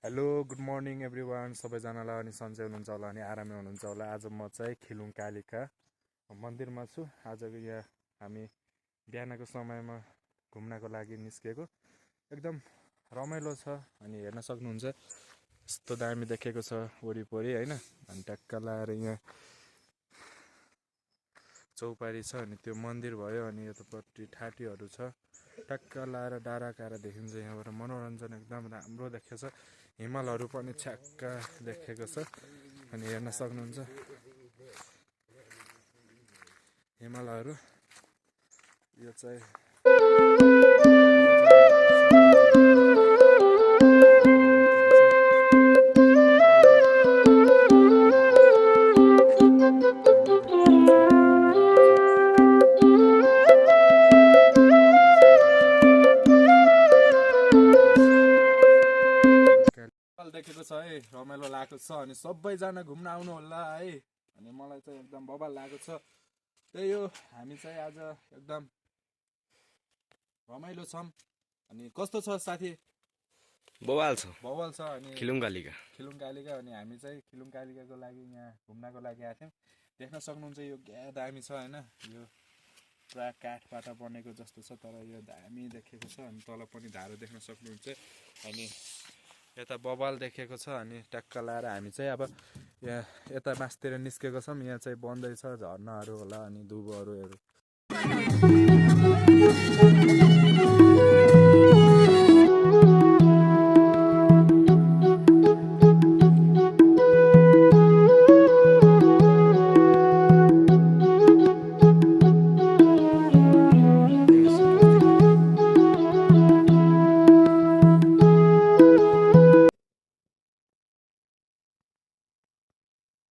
Hello good morning everyone सबैजनालाई अनि सन्चै हुनुहुन्छ होला अनि आरामै हुनुहुन्छ होला। आज म चाहिँ खिलुङ कालिका मन्दिरमा छु। आजको यहाँ हामी बिहानको समयमा घुम्नको लागि निस्केको एकदम रमाइलो छ अनि हेर्न सक्नुहुन्छ यस्तो दामी देखेको छ वरिपरि हैन। अनि टक्क लाएर यहाँ चौपारी छ अनि त्यो मन्दिर भयो अनि यतापट्टि ठाटीहरू छ। टक्क लाएर डाँडाकाँडा देखिन्छ। यहाँबाट मनोरञ्जन एकदम राम्रो देखेको छ। हिमालहरू पनि छ्याक्क देखेको छ अनि हेर्न सक्नुहुन्छ हिमालहरू। यो चाहिँ देखेको छ है, रमाइलो लागेको छ अनि सबैजना घुम्न आउनु होला है। अनि मलाई चाहिँ एकदम बबाल लागेको छ। त्यही हो, हामी चाहिँ आज एकदम रमाइलो छौँ। अनि कस्तो छ साथी? बवाल छ अनि खिलुङ कालिका अनि हामी चाहिँ खिलुङ कालिकाको लागि यहाँ घुम्नको लागि आएको थियौँ। देख्न सक्नुहुन्छ यो क्या दामी छ होइन। यो पुरा काठबाट बनेको जस्तो छ तर यो दामी देखेको छ। अनि तल पनि धारो देख्न सक्नुहुन्छ अनि यता बबाल देखेको छ। अनि टक्क लाएर हामी चाहिँ अब यहाँ यता मासतिर निस्केको छौँ। यहाँ चाहिँ बन्दैछ झर्नाहरू होला अनि दुबोहरू।